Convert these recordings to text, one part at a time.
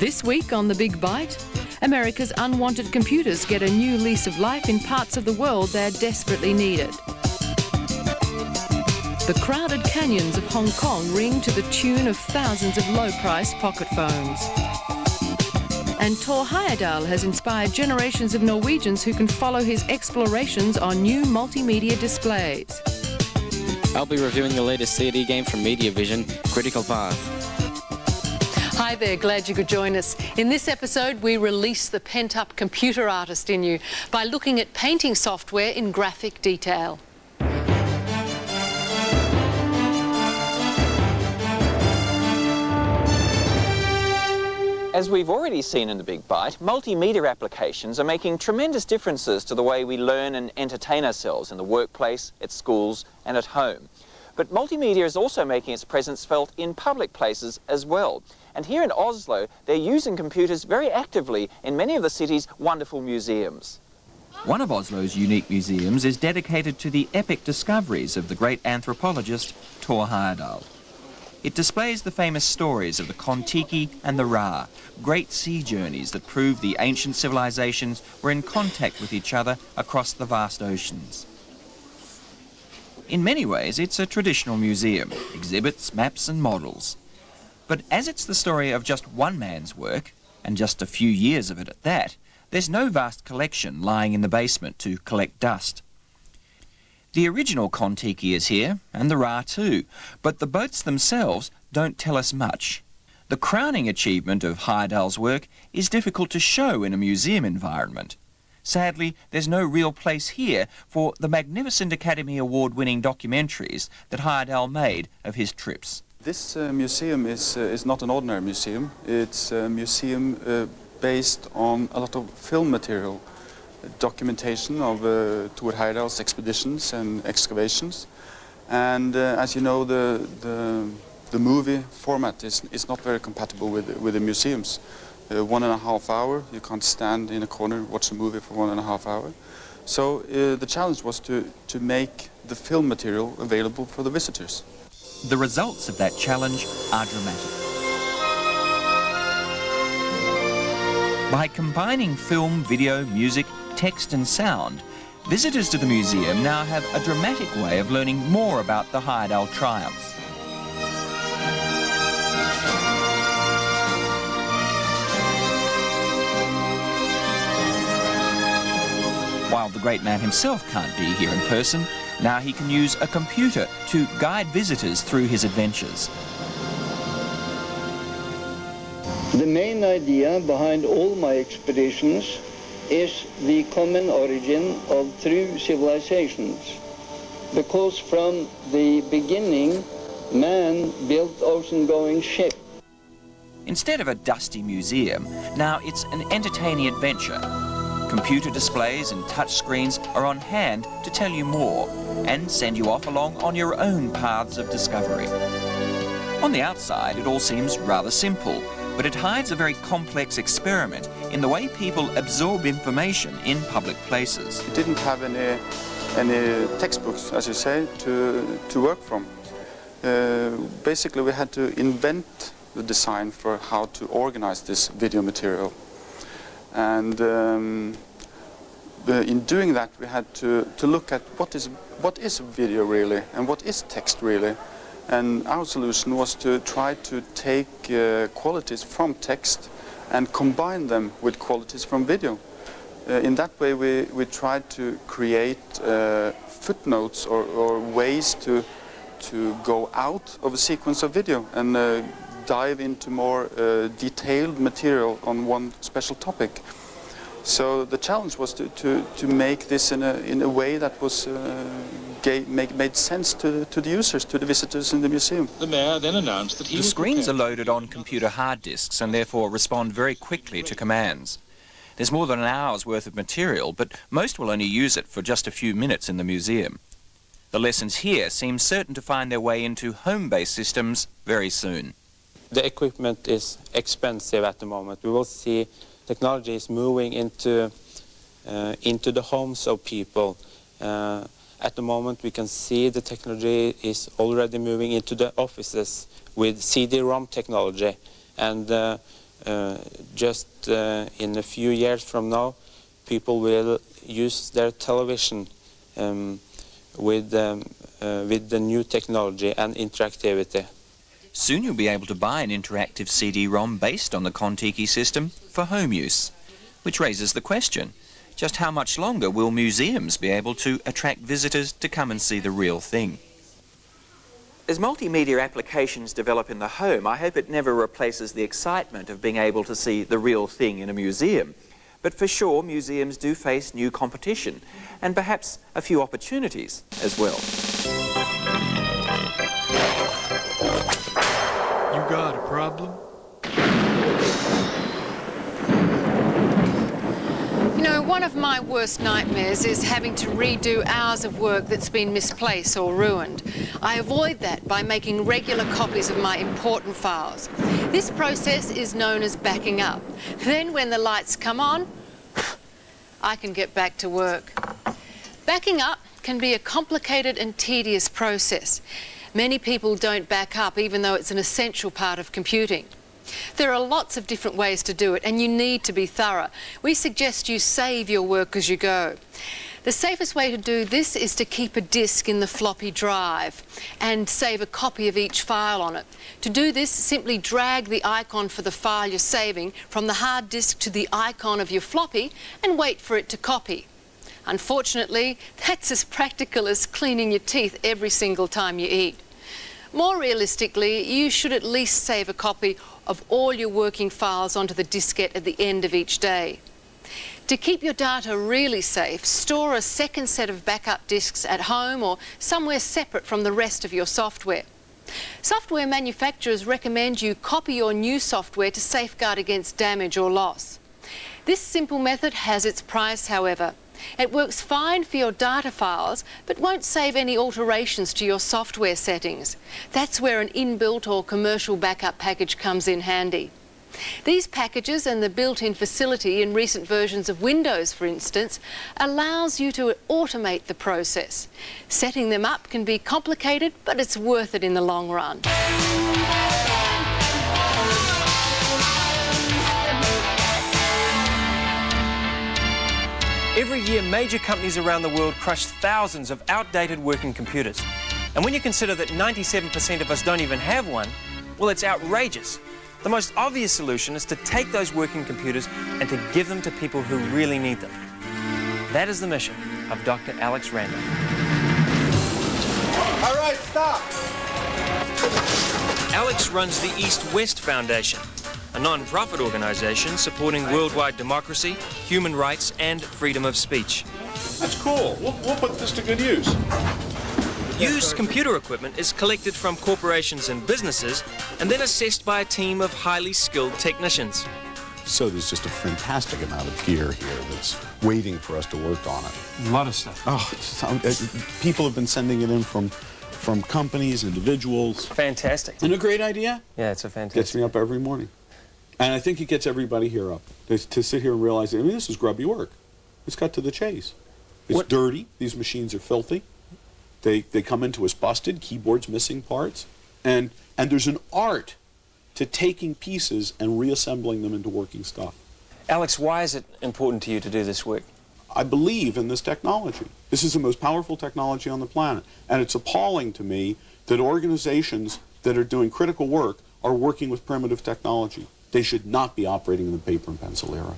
This week on The Big Byte, America's unwanted computers get a new lease of life in parts of the world they're desperately needed. The crowded canyons of Hong Kong ring to the tune of thousands of low-priced pocket phones. And Thor Heyerdahl has inspired generations of Norwegians who can follow his explorations on new multimedia displays. I'll be reviewing the latest CD game from MediaVision, Critical Path. Hi there, glad you could join us. In this episode, we release the pent-up computer artist in you by looking at painting software in graphic detail. As we've already seen in The Big Byte, multimedia applications are making tremendous differences to the way we learn and entertain ourselves in the workplace, at schools and at home. But multimedia is also making its presence felt in public places as well. And here in Oslo, they're using computers very actively in many of the city's wonderful museums. One of Oslo's unique museums is dedicated to the epic discoveries of the great anthropologist Thor Heyerdahl. It displays the famous stories of the Kon-Tiki and the Ra, great sea journeys that prove the ancient civilizations were in contact with each other across the vast oceans. In many ways, it's a traditional museum, exhibits, maps and models. But as it's the story of just one man's work, and just a few years of it at that, there's no vast collection lying in the basement to collect dust. The original Kon-Tiki is here, and the Ra too, but the boats themselves don't tell us much. The crowning achievement of Heyerdahl's work is difficult to show in a museum environment. Sadly, there's no real place here for the magnificent Academy Award-winning documentaries that Heyerdahl made of his trips. This museum is not an ordinary museum. It's a museum based on a lot of film material, documentation of Thor Heyerdahl's expeditions and excavations. And as you know, the movie format is not very compatible with the museums. 1.5 hours, you can't stand in a corner and watch a movie for 1.5 hours. So the challenge was to make the film material available for the visitors. The results of that challenge are dramatic. By combining film, video, music, text and sound, visitors to the museum now have a dramatic way of learning more about the Heyerdahl triumphs. While the great man himself can't be here in person, now he can use a computer to guide visitors through his adventures. The main idea behind all my expeditions is the common origin of through civilizations. Because from the beginning, man built ocean-going ships. Instead of a dusty museum, now it's an entertaining adventure. Computer displays and touch screens are on hand to tell you more and send you off along on your own paths of discovery. On the outside, it all seems rather simple, but it hides a very complex experiment in the way people absorb information in public places. We didn't have any textbooks, as you say, to work from. Basically, we had to invent the design for how to organize this video material. And in doing that, we had to look at what is video really and what is text really. And our solution was to try to take qualities from text and combine them with qualities from video. In that way, we tried to create footnotes or ways to go out of a sequence of video and dive into more detailed material on one special topic. So the challenge was to make this in a way that was made sense to the users, to the visitors in the museum. The mayor then announced that the screens are loaded on computer hard disks and therefore respond very quickly to commands. There's more than an hour's worth of material, but most will only use it for just a few minutes in the museum. The lessons here seem certain to find their way into home-based systems very soon. The equipment is expensive at the moment. We will see technology is moving into the homes of people. At the moment, we can see the technology is already moving into the offices with CD-ROM technology, and just in a few years from now, people will use their television with the new technology and interactivity. Soon you'll be able to buy an interactive CD-ROM based on the Kon-Tiki system for home use, which raises the question, just how much longer will museums be able to attract visitors to come and see the real thing? As multimedia applications develop in the home, I hope it never replaces the excitement of being able to see the real thing in a museum. But for sure, museums do face new competition, and perhaps a few opportunities as well. You got a problem? You know, one of my worst nightmares is having to redo hours of work that's been misplaced or ruined. I avoid that by making regular copies of my important files. This process is known as backing up. Then when the lights come on, I can get back to work. Backing up can be a complicated and tedious process. Many people don't back up, even though it's an essential part of computing. There are lots of different ways to do it, and you need to be thorough. We suggest you save your work as you go. The safest way to do this is to keep a disk in the floppy drive and save a copy of each file on it. To do this, simply drag the icon for the file you're saving from the hard disk to the icon of your floppy and wait for it to copy. Unfortunately, that's as practical as cleaning your teeth every single time you eat. More realistically, you should at least save a copy of all your working files onto the diskette at the end of each day. To keep your data really safe, store a second set of backup disks at home or somewhere separate from the rest of your software. Software manufacturers recommend you copy your new software to safeguard against damage or loss. This simple method has its price, however. It works fine for your data files, but won't save any alterations to your software settings. That's where an inbuilt or commercial backup package comes in handy. These packages and the built-in facility in recent versions of Windows, for instance, allows you to automate the process. Setting them up can be complicated, but it's worth it in the long run. Every year, major companies around the world crush thousands of outdated working computers. And when you consider that 97% of us don't even have one, well, it's outrageous. The most obvious solution is to take those working computers and to give them to people who really need them. That is the mission of Dr. Alex Randall. All right, stop. Alex runs the East-West Foundation, a non-profit organization supporting worldwide democracy, human rights, and freedom of speech. That's cool. We'll put this to good use. Used computer equipment is collected from corporations and businesses and then assessed by a team of highly skilled technicians. So there's just a fantastic amount of gear here that's waiting for us to work on it. A lot of stuff. Oh, people have been sending it in from companies, individuals. Fantastic. And a great idea? Yeah, it's a fantastic. Gets me up every morning. And I think it gets everybody here up to sit here and realize that, I mean, this is grubby work. It's cut to the chase. It's dirty. These machines are filthy. They come into us busted, keyboards missing parts. And there's an art to taking pieces and reassembling them into working stuff. Alex, why is it important to you to do this work? I believe in this technology. This is the most powerful technology on the planet. And it's appalling to me that organizations that are doing critical work are working with primitive technology. They should not be operating in the paper and pencil era.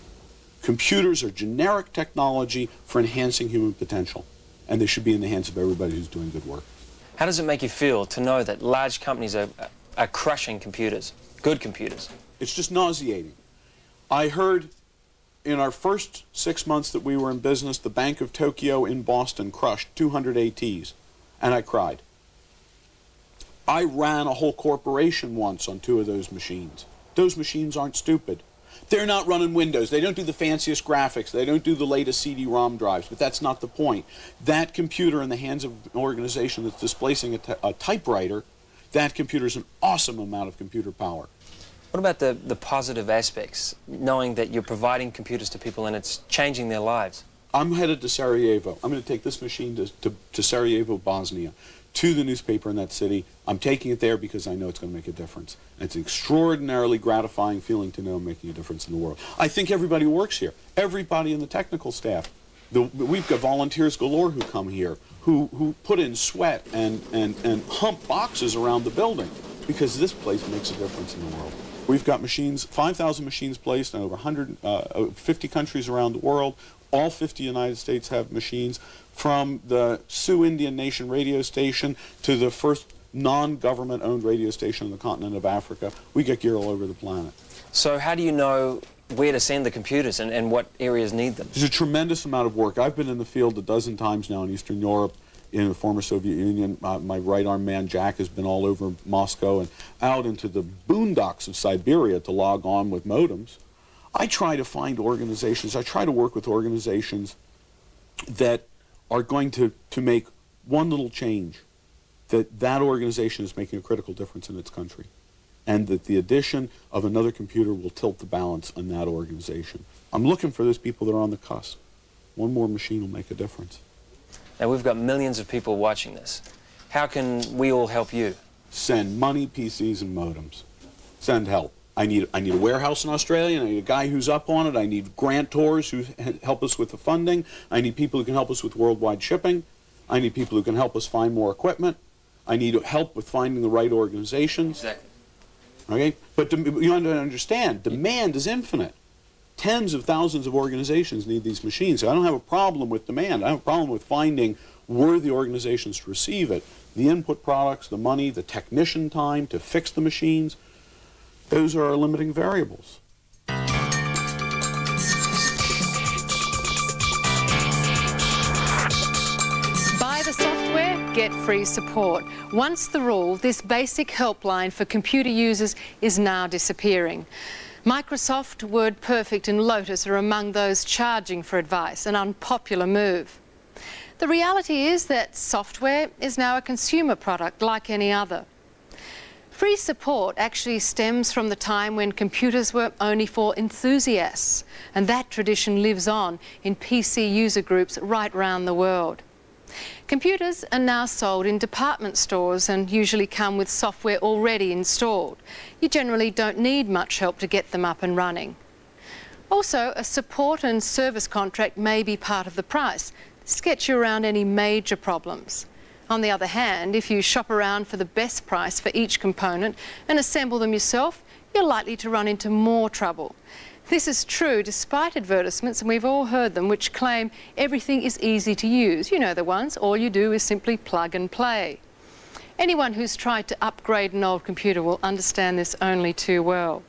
Computers are generic technology for enhancing human potential, and they should be in the hands of everybody who's doing good work. How does it make you feel to know that large companies are crushing computers, good computers? It's just nauseating. I heard in our first 6 months that we were in business, the Bank of Tokyo in Boston crushed 200 ATs, and I cried. I ran a whole corporation once on 2 of those machines. Those machines aren't stupid. They're not running Windows. They don't do the fanciest graphics. They don't do the latest CD-ROM drives, but that's not the point. That computer in the hands of an organization that's displacing a typewriter, that computer is an awesome amount of computer power. What about the positive aspects, knowing that you're providing computers to people and it's changing their lives? I'm headed to Sarajevo. I'm going to take this machine to Sarajevo, Bosnia, to the newspaper in that city. I'm taking it there because I know it's going to make a difference. And it's an extraordinarily gratifying feeling to know I'm making a difference in the world. I think everybody who works here, everybody in the technical staff, we've got volunteers galore who come here, who put in sweat and hump boxes around the building because this place makes a difference in the world. We've got machines, 5,000 machines placed in over 150 countries around the world. All 50 United States have machines, from the Sioux Indian Nation radio station to the first non-government owned radio station on the continent of Africa. We get gear all over the planet. So how do you know where to send the computers and what areas need them? There's a tremendous amount of work. I've been in the field a dozen times now in Eastern Europe, in the former Soviet Union. My right-arm man, Jack, has been all over Moscow and out into the boondocks of Siberia to log on with modems. I try to find organizations, I try to work with organizations that are going to make one little change, that organization is making a critical difference in its country, and that the addition of another computer will tilt the balance on that organization. I'm looking for those people that are on the cusp. One more machine will make a difference. Now, we've got millions of people watching this. How can we all help you? Send money, PCs, and modems. Send help. I need a warehouse in Australia, and I need a guy who's up on it. I need grantors who help us with the funding. I need people who can help us with worldwide shipping. I need people who can help us find more equipment. I need help with finding the right organizations. Exactly. Okay? But you understand, demand is infinite. Tens of thousands of organizations need these machines. So I don't have a problem with demand. I have a problem with finding worthy organizations to receive it. The input products, the money, the technician time to fix the machines, those are our limiting variables. Buy the software, get free support. Once the rule, this basic helpline for computer users is now disappearing. Microsoft, WordPerfect and Lotus are among those charging for advice, an unpopular move. The reality is that software is now a consumer product like any other. Free support actually stems from the time when computers were only for enthusiasts, and that tradition lives on in PC user groups right around the world. Computers are now sold in department stores and usually come with software already installed. You generally don't need much help to get them up and running. Also, a support and service contract may be part of the price. This gets you around any major problems. On the other hand, if you shop around for the best price for each component and assemble them yourself, you're likely to run into more trouble. This is true despite advertisements, and we've all heard them, which claim everything is easy to use. You know the ones, all you do is simply plug and play. Anyone who's tried to upgrade an old computer will understand this only too well.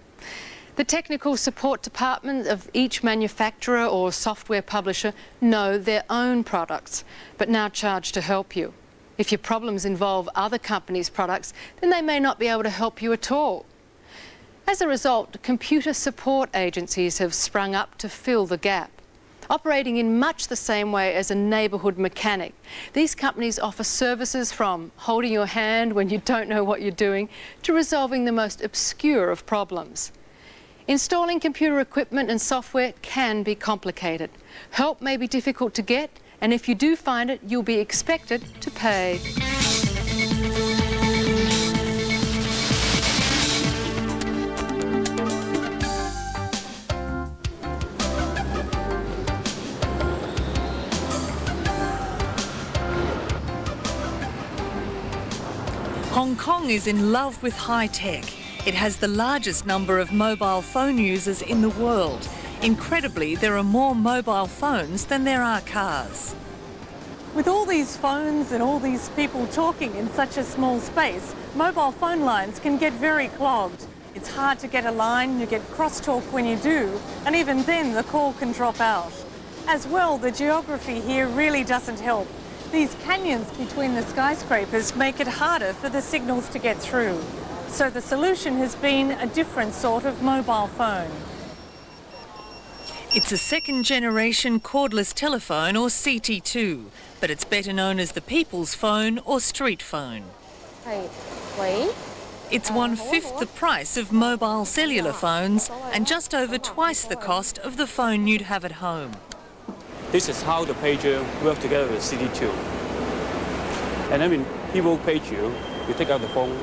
The technical support department of each manufacturer or software publisher know their own products, but now charge to help you. If your problems involve other companies' products, then they may not be able to help you at all. As a result, computer support agencies have sprung up to fill the gap. Operating in much the same way as a neighbourhood mechanic, these companies offer services from holding your hand when you don't know what you're doing to resolving the most obscure of problems. Installing computer equipment and software can be complicated. Help may be difficult to get, and if you do find it, you'll be expected to pay. Hong Kong is in love with high tech. It has the largest number of mobile phone users in the world. Incredibly, there are more mobile phones than there are cars. With all these phones and all these people talking in such a small space, mobile phone lines can get very clogged. It's hard to get a line, you get crosstalk when you do, and even then the call can drop out. As well, the geography here really doesn't help. These canyons between the skyscrapers make it harder for the signals to get through. So the solution has been a different sort of mobile phone. It's a second-generation cordless telephone, or CT2, but it's better known as the people's phone or street phone. It's 1/5 the price of mobile cellular phones and just over twice the cost of the phone you'd have at home. This is how the pager works together with CD2. And then people page you, you take out the phone,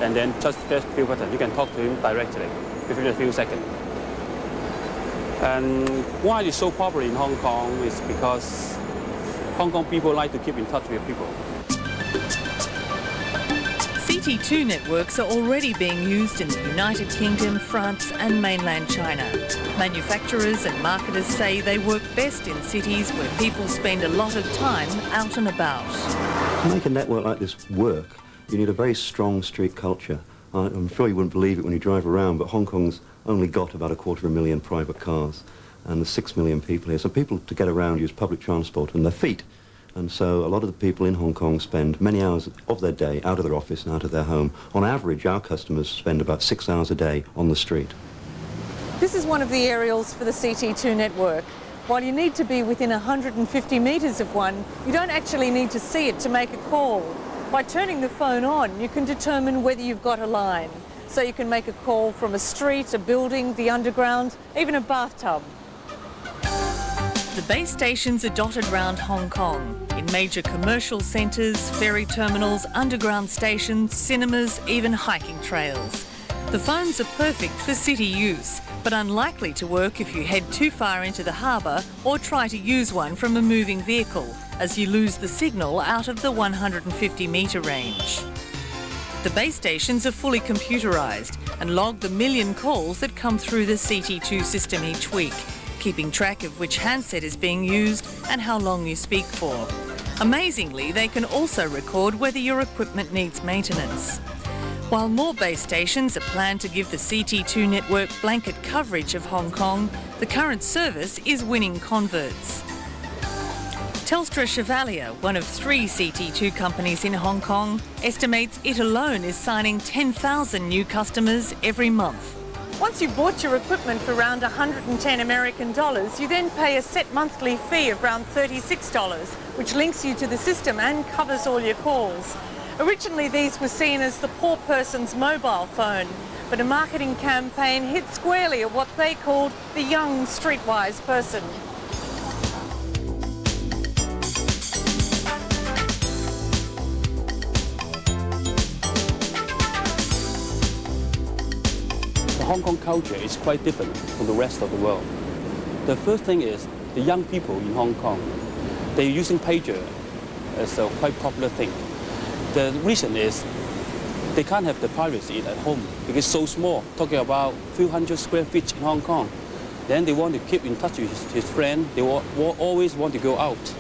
and then just press a few buttons. You can talk to him directly within a few seconds. And why it's so popular in Hong Kong is because Hong Kong people like to keep in touch with people. CT2 networks are already being used in the United Kingdom, France and mainland China. Manufacturers and marketers say they work best in cities where people spend a lot of time out and about. To make a network like this work, you need a very strong street culture. I'm sure you wouldn't believe it when you drive around, but Hong Kong's only got about 250,000 private cars, and there's 6 million people here. So people to get around use public transport and their feet. And so a lot of the people in Hong Kong spend many hours of their day out of their office and out of their home. On average, our customers spend about 6 hours a day on the street. This is one of the aerials for the CT2 network. While you need to be within 150 metres of one, you don't actually need to see it to make a call. By turning the phone on, you can determine whether you've got a line. So you can make a call from a street, a building, the underground, even a bathtub. The base stations are dotted around Hong Kong, in major commercial centres, ferry terminals, underground stations, cinemas, even hiking trails. The phones are perfect for city use, but unlikely to work if you head too far into the harbour or try to use one from a moving vehicle, as you lose the signal out of the 150-metre range. The base stations are fully computerised and log the million calls that come through the CT2 system each week, keeping track of which handset is being used and how long you speak for. Amazingly, they can also record whether your equipment needs maintenance. While more base stations are planned to give the CT2 network blanket coverage of Hong Kong, the current service is winning converts. Telstra Chevalier, one of 3 CT2 companies in Hong Kong, estimates it alone is signing 10,000 new customers every month. Once you've bought your equipment for around 110 American dollars, you then pay a set monthly fee of around $36, which links you to the system and covers all your calls. Originally, these were seen as the poor person's mobile phone, but a marketing campaign hit squarely at what they called the young streetwise person. The Hong Kong culture is quite different from the rest of the world. The first thing is the young people in Hong Kong, they're using pager as a quite popular thing. The reason is they can't have the privacy at home because it's so small, talking about a few hundred square feet in Hong Kong. Then they want to keep in touch with his friend, they always want to go out.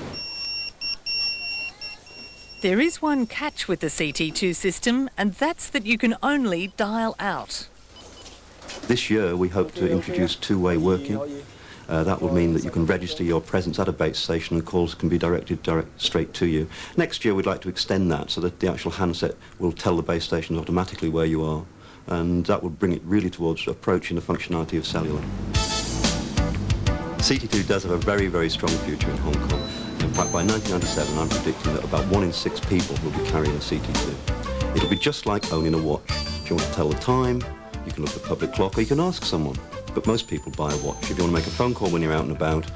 There is one catch with the CT2 system, and that's that you can only dial out. This year we hope to introduce two-way working. That will mean that you can register your presence at a base station and calls can be directed straight to you. Next year we'd like to extend that so that the actual handset will tell the base station automatically where you are, and that will bring it really towards approaching the functionality of cellular. CT2 does have a very, very strong future in Hong Kong. In fact, by 1997 I'm predicting that about 1 in 6 people will be carrying a CT2. It'll be just like owning a watch. If you want to tell the time, you can look at the public clock, or you can ask someone. But most people buy a watch. If you want to make a phone call when you're out and about,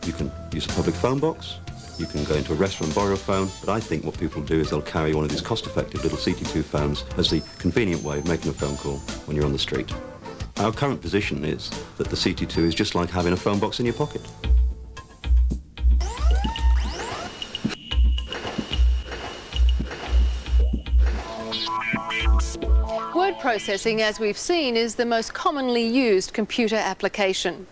you can use a public phone box, you can go into a restaurant and borrow a phone, but I think what people do is they'll carry one of these cost-effective little CT2 phones as the convenient way of making a phone call when you're on the street. Our current position is that the CT2 is just like having a phone box in your pocket. Word processing, as we've seen, is the most commonly used computer application.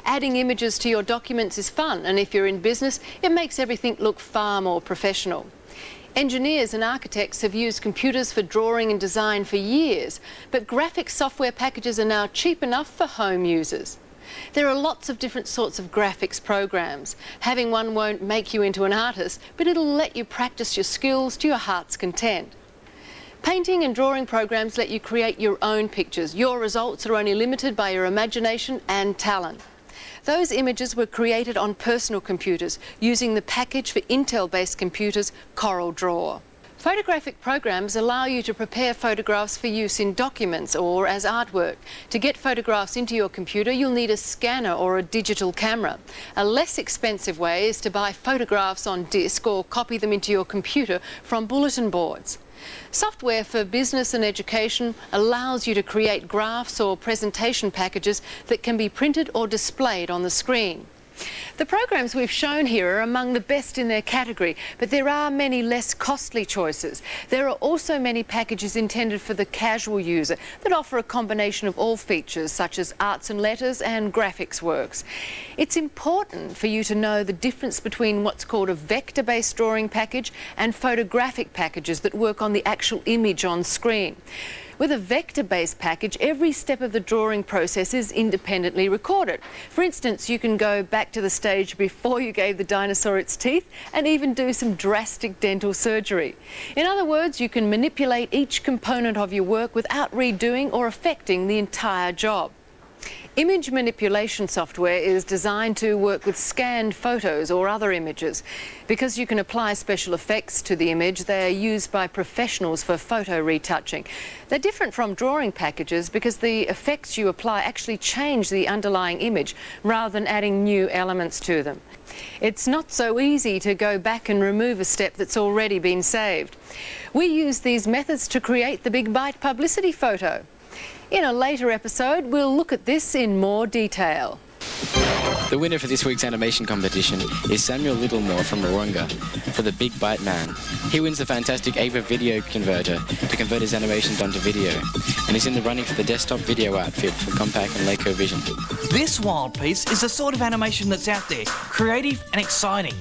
Adding images to your documents is fun, and if you're in business, it makes everything look far more professional. Engineers and architects have used computers for drawing and design for years, but graphics software packages are now cheap enough for home users. There are lots of different sorts of graphics programs. Having one won't make you into an artist, but it'll let you practice your skills to your heart's content. Painting and drawing programs let you create your own pictures. Your results are only limited by your imagination and talent. Those images were created on personal computers using the package for Intel-based computers, CorelDRAW. Photographic programs allow you to prepare photographs for use in documents or as artwork. To get photographs into your computer, you'll need a scanner or a digital camera. A less expensive way is to buy photographs on disk or copy them into your computer from bulletin boards. Software for business and education allows you to create graphs or presentation packages that can be printed or displayed on the screen. The programs we've shown here are among the best in their category, but there are many less costly choices. There are also many packages intended for the casual user that offer a combination of all features such as arts and letters and graphics works. It's important for you to know the difference between what's called a vector-based drawing package and photographic packages that work on the actual image on screen. With a vector-based package, every step of the drawing process is independently recorded. For instance, you can go back to the stage before you gave the dinosaur its teeth and even do some drastic dental surgery. In other words, you can manipulate each component of your work without redoing or affecting the entire job. Image manipulation software is designed to work with scanned photos or other images. Because you can apply special effects to the image, they are used by professionals for photo retouching. They're different from drawing packages because the effects you apply actually change the underlying image rather than adding new elements to them. It's not so easy to go back and remove a step that's already been saved. We use these methods to create the Big Byte publicity photo. In a later episode, we'll look at this in more detail. The winner for this week's animation competition is Samuel Littlemore from Moronga for the Big Byte Man. He wins the fantastic Ava video converter to convert his animations onto video, and he's in the running for the desktop video outfit for Compaq and Leico Vision. This wild piece is the sort of animation that's out there, creative and exciting.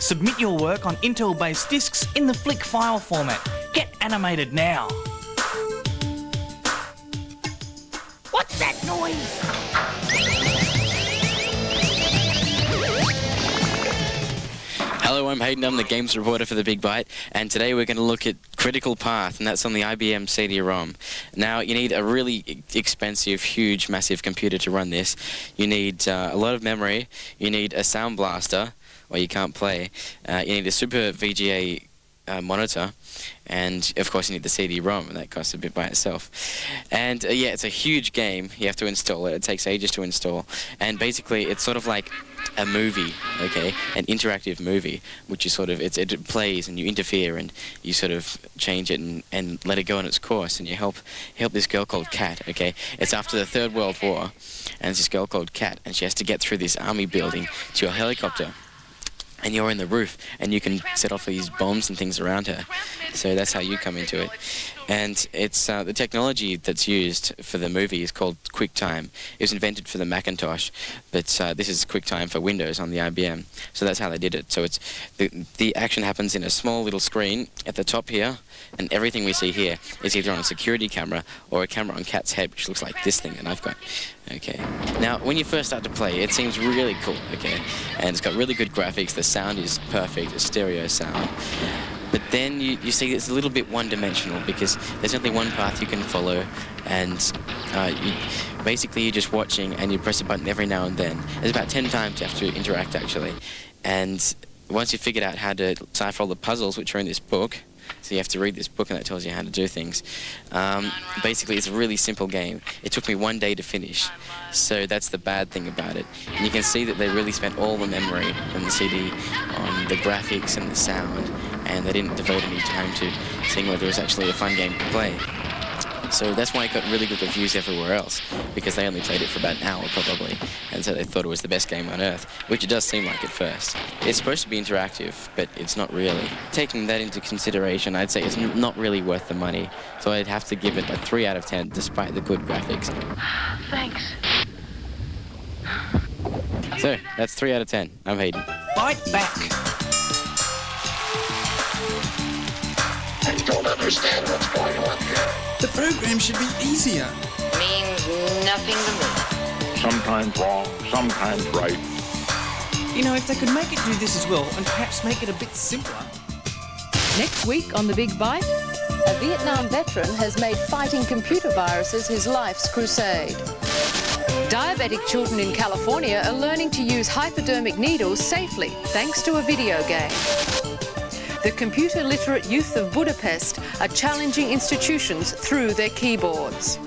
Submit your work on Intel-based discs in the Flick file format. Get animated now. What's that noise? Hello, I'm Hayden, I'm the games reporter for the Big Byte, and today we're going to look at Critical Path, and that's on the IBM CD-ROM. Now, you need a really expensive, huge, massive computer to run this. You need a lot of memory, you need a sound blaster, or you can't play, you need a super VGA monitor, and of course you need the CD-ROM, and that costs a bit by itself. And yeah, it's a huge game. You have to install it. It takes ages to install, and basically it's sort of like a movie, okay, an interactive movie, which is sort of it plays and you interfere and you sort of change it and let it go on its course, and you help this girl called Kat, okay. It's after the Third World War, and it's this girl called Kat, and she has to get through this army building to a helicopter. And you're in the roof, and you can set off these bombs and things around her. So that's how you come into it. And it's the technology that's used for the movie is called QuickTime. It was invented for the Macintosh, but this is QuickTime for Windows on the IBM. So that's how they did it. So it's the action happens in a small little screen at the top here, and everything we see here is either on a security camera or a camera on Kat's head, which looks like this thing that I've got. Okay. Now, when you first start to play, it seems really cool, okay? And it's got really good graphics, the sound is perfect, a stereo sound. But then you see it's a little bit one-dimensional because there's only one path you can follow, and basically you're just watching and you press a button every now and then. There's about 10 times you have to interact, actually. And once you've figured out how to decipher all the puzzles which are in this book, so you have to read this book and that tells you how to do things. Basically, it's a really simple game. It took me 1 day to finish, so that's the bad thing about it. And you can see that they really spent all the memory on the CD on the graphics and the sound, and they didn't devote any time to seeing whether it was actually a fun game to play. So that's why it got really good reviews everywhere else, because they only played it for about an hour probably, and so they thought it was the best game on earth, which it does seem like at first. It's supposed to be interactive, but it's not really. Taking that into consideration, I'd say it's not really worth the money, so I'd have to give it a 3 out of 10 despite the good graphics. Thanks. So, that's 3 out of 10. I'm Hayden. Byte back. I don't understand what's going on here. The program should be easier. Means nothing to me. Sometimes wrong, sometimes right. You know, if they could make it do this as well, and perhaps make it a bit simpler. Next week on The Big Byte, a Vietnam veteran has made fighting computer viruses his life's crusade. Diabetic children in California are learning to use hypodermic needles safely thanks to a video game. The computer literate youth of Budapest are challenging institutions through their keyboards.